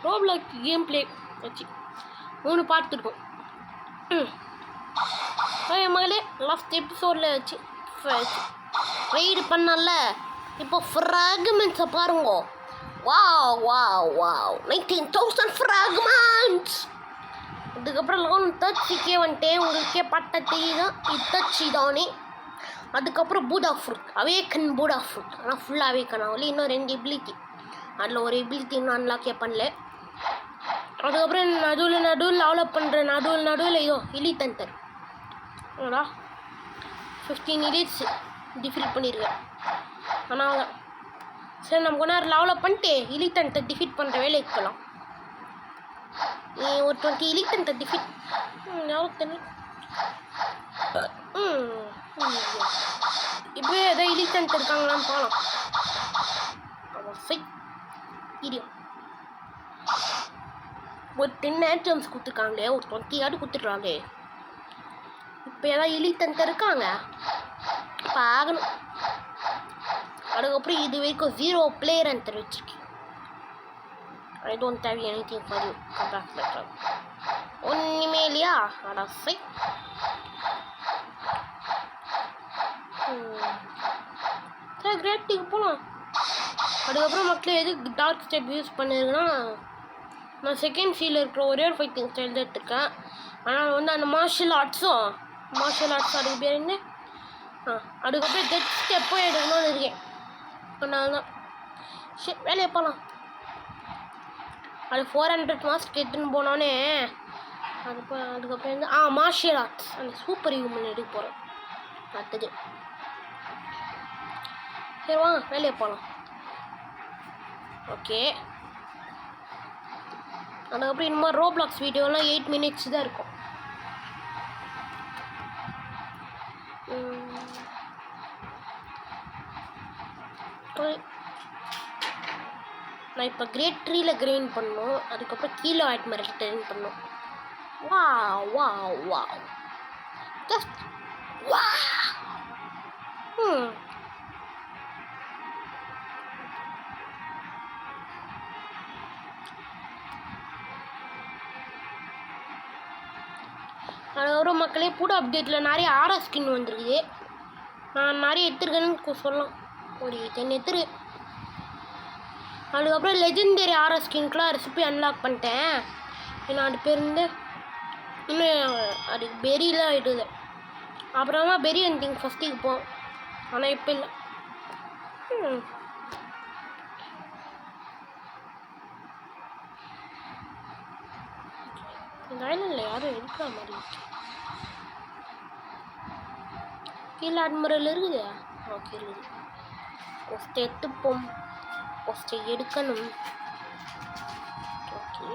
Roblox game play வச்சு 3 பார்த்துருக்கோம். மகளே லாஸ்ட் எபிசோடில் வச்சு ரைடு பண்ணல. இப்போ ஃப்ராக்மெண்ட்ஸை பாருங்க. Wow wow wow 19,000 fragments. அதுக்கப்புறம் 11:30 வந்துட்டேன். உங்களுக்கே பார்த்தா தெரியுதான், இத்தச்சி தானே. அதுக்கப்புறம் பூடா ஃப்ரூட், அவேக்கன் பூடா ஃப்ரூட். ஆனால் ஃபுல்லாக அவேக்கன் ஆகல. இன்னும் 2 எபிலிட்டி, அதில் ஒரு எபிலிட்டி இன்னும் அன்லாக்கே பண்ணல. அதுக்கப்புறம் நடுவில் டெவலப் பண்ணுற நடுவில் இதோ இலி தந்தர் ஓடா 15 இலிட்ஸ் டிஃபீட் பண்ணியிருக்கேன். ஆனால் சரி, நம்ம கொஞ்ச நேரம் டெவலப் பண்ணிட்டு இலி தந்தர் டிஃபீட் பண்ணுற வேலைக்கு போகலாம். ஒரு 20 இலி தந்தர் டிஃபீட் இப்போவே ஏதோ இலி தந்தர் இருக்காங்களான்னு பார்க்கலாம். ஆமாம் சரி இடியும். ஒரு 10 ஐட்டம்ஸ் கொடுத்துருக்காங்களே, ஒரு 20 ஆடு கொடுத்துட்றாங்களே. இப்போ ஏதாவது இலி தந்தர் இருக்காங்க பார்க்கணும். அதுக்கப்புறம் இது வரைக்கும் 0 பிளேயர் அந்தர் வச்சுருக்கேன். I don't have anything for you. ஒன்றுமே இல்லையா? அடா சரி. சரி கிரேட்டிக்கு போகலாம். அதுக்கப்புறம் மக்கள் எதுக்கு டார்க் ஸ்டெப் யூஸ் பண்ணிருக்குன்னா, நான் செகண்ட் ஃபீல்டில் இருக்கிற ஒரே ஒரு ஃபைட்டிங் ஸ்டைல் தான் எடுத்துருக்கேன். ஆனால் வந்து அந்த மார்ஷியல் ஆர்ட்ஸ் அதுக்கு பேர் என்ன, அதுக்கப்புறம் டெத் ஸ்டெப்பும் எடுக்கணும்னு இருக்கேன். அதனால தான் சரி வேலையை போகலாம். அது 400 மாஸ்க் எடுத்துன்னு போனோடனே அதுக்கப்புறம் வந்து மார்ஷியல் ஆர்ட்ஸ் அந்த சூப்பர் ஹியூமன் எடுக்க போகிறேன். அடுத்தது சரி வாங்க வேலையை போகலாம். ஓகே. அதுக்கப்புறம் இந்த மாதிரி ரோப்ளாக்ஸ் வீடியோலாம் 8 மினிட்ஸ் தான் இருக்கும். நான் இப்போ கிரேட் ட்ரீயில் கிரைண்ட் பண்ணணும். அதுக்கப்புறம் கீழே ஆட் மாதிரி ட்ரெயின் பண்ணணும். வா வா வா ஜஸ்ட் வா. அதுக்கப்புறம் மக்களே புது அப்டேட்டில் நிறைய ஆரா ஸ்கின் வந்துருக்குது. நான் நிறைய எடுத்துருக்கேன்னு சொல்லலாம். ஒரு 10 எடுத்துருக்கு. அதுக்கப்புறம் லெஜெண்டரி ஆரா ஸ்கின்க்குலாம் ரெசிபி அன்லாக் பண்ணிட்டேன். ஏன்னா அது பேர் வந்து இன்னும் அது பெரியெலாம் ஆகிடுது. அப்புறமா பெரிய ஹண்டிங் ஃபஸ்ட்டுக்கு போவோம். ஆனால் இப்போ இல்லை. இந்த ஐலண்டில் யாரும் எடுக்கிற மாதிரி கீழே அட்மிரல் இருக்குது. ஓகே இருக்குது. ஃபஸ்ட்டு எடுத்துப்போம். ஃபஸ்ட்டு எடுக்கணும். ஓகே.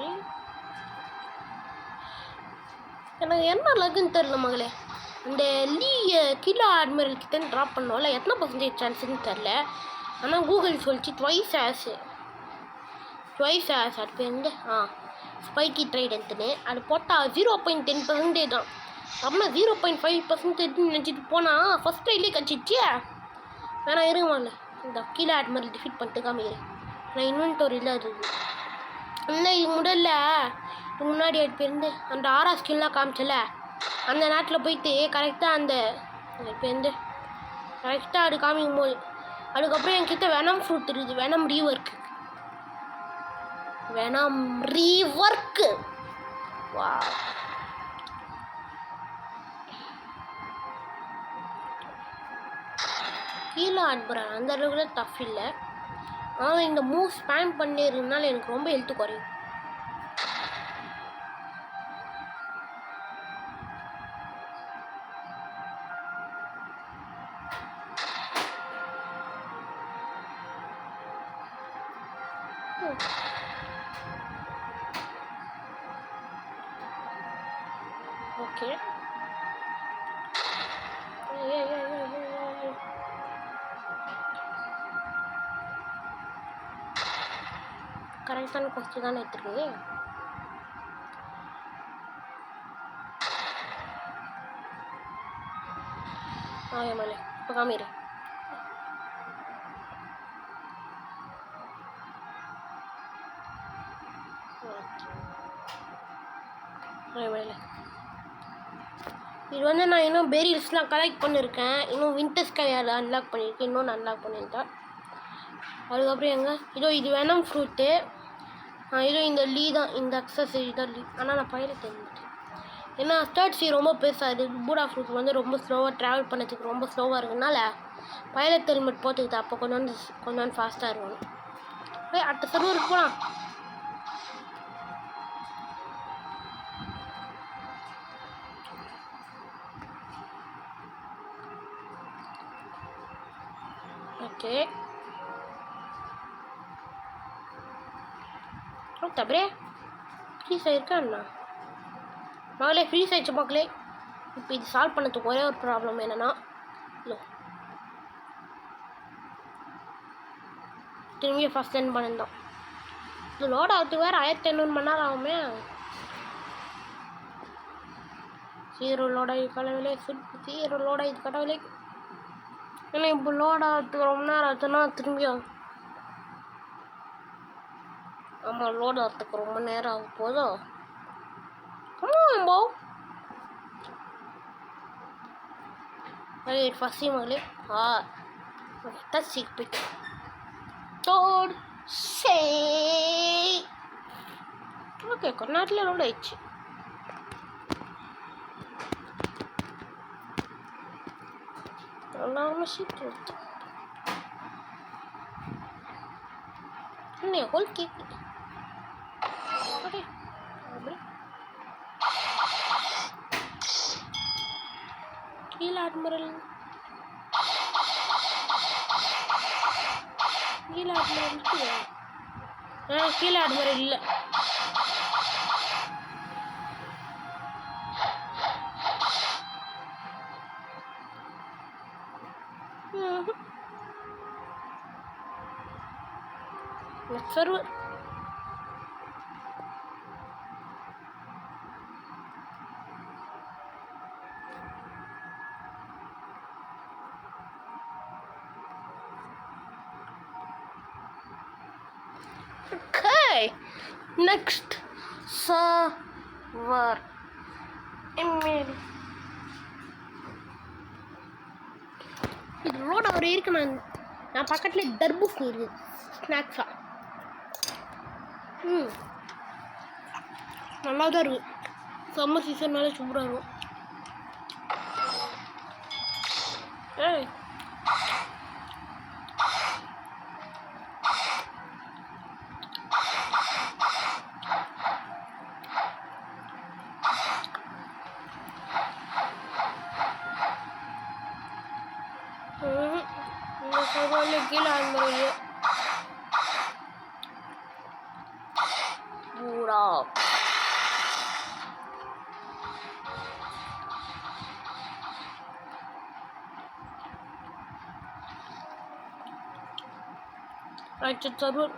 எனக்கு என்ன லக்குன்னு தெரில மகளே. இந்த கீழே அட்மிரல் கிட்ட ட்ராப் பண்ணோம்ல, எத்தனை % சான்ஸ்ன்னு தெரில. ஆனால் கூகுள் சொல்லிச்சு ட்வைஸ் ஆஸ் அது பேர் வந்து ஸ்பைக்கி ட்ரைடன்ட்டுன்னு. அது போட்டால் 0.10% தான். அப்படின்னா 0.5% நினச்சிட்டு போனால் ஃபஸ்ட் ட்ரைட்லேயே கிடச்சிச்சு. வேணா இருமால இந்த கீழே அட்மிரல் டிஃபீட் பண்ணிட்டு காமிக்கிறேன். நான் இன்வென்டோரியில் இருக்குது. இன்னும் இது முன்னாடி பேருந்து அந்த ஆரா ஸ்கின்லாம் காமிச்சல, அந்த நேரத்தில் போயிட்டு கரெக்டாக அந்த பேருந்து கரெக்டாக அது காமிக்கும் போது அதுக்கப்புறம் என்கிட்ட வெனம் ஃப்ரூட் இருக்குது. வெனம் ரீவர்க்கு வா. கீழே அனுப்புகிறேன். அந்த அளவுக்கு டஃப் இல்லை. ஆனால் இந்த மூவ் ஸ்பேம் பண்ணிருந்தனால எனக்கு ரொம்ப ஹெல்த்து குறையும். ஓகே. கரெக்டான கொஸ்டின் தானே எடுத்துருக்கு. ஆமாம் இப்போ காமிடு. இது வந்து நான் இன்னும் பெரில்ஸ்லாம் கலெக்ட் பண்ணியிருக்கேன். இன்னும் வின்டர் ஸ்கையால் அன்லாக் பண்ணியிருக்கேன். இன்னொன்று அன்லாக் பண்ணியிருக்கேன். அதுக்கப்புறம் எங்கே இதோ இது வேணும் ஃப்ரூட்டு. இதோ இந்த லீ தான், இந்த அக்சசரி தான் லீ. ஆனால் நான் பயிரை தெரிஞ்சுட்டேன். ஏன்னா ஸ்டர்ட் சி ரொம்ப பெருசாக இருக்குது. பூடா ஃப்ரூட் வந்து ரொம்ப ஸ்லோவாக ட்ராவல் பண்ணதுக்கு ரொம்ப ஸ்லோவாக இருக்குதுனால பைலட் ஹெல்மெட் போட்டுக்கிது. அப்போ கொஞ்சம் ஃபாஸ்ட்டாக இருக்கணும். அடுத்த சர்வருக்கு போகலாம். ஓகே தப்பரே ஃப்ரீஸ் ஆகிருக்கா அண்ணா மகளே, ஃப்ரீஸ் ஆகிடுச்சு மக்களே. இப்போ இது சால்வ் பண்ணதுக்கு ஒரே ஒரு ப்ராப்ளம் என்னென்னா, இல்லை திரும்பி ஃபஸ்ட் லைன் பண்ணியிருந்தோம். இது லோட் ஆகுது வேறு 1500 மணி நேரம் ஆகுமே. 0 லோடாகி கடவுளே, 0 லோடாகி கடவுளே. ஏன்னா இப்போ லோட் ஆகிறதுக்கு ரொம்ப நேரம் ஆச்சுன்னா திரும்பியும் ஆமாம் லோட் ஆகிறதுக்கு ரொம்ப நேரம் ஆகும் போதும். ஃபஸ்ட் மகளே சீக்கிரம் தோடு சே ஓகே கொஞ்ச நேரத்தில் லோட் ஆயிடுச்சு. எல்லாருமே சீக்கிரம் என்ன ஹோல் கேக்கு. ஓகே கீழே அட்மிரல் இருக்குதா? கீழே அட்மிரல் இல்லை. Server okay next server email இது ரோட ஒரு இருக்கு. நான் பக்கத்தில் தர்பூசணி இருக்குது ஸ்நாக்ஸா. நல்லா தான் இருக்குது. சம்மர் சீசன்னால சூப்பராக இருக்கும். ஏய் இந்த சர்வரில் கீழே ஆன்மறையே பூடா ரைட் சர்வர்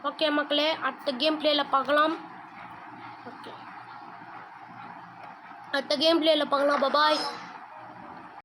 ஓகே மக்களே, அடுத்த கேம் பிளேயில் பார்க்கலாம். ஓகே அடுத்த கேம் பிளேயில் பார்க்கலாம். பாய்.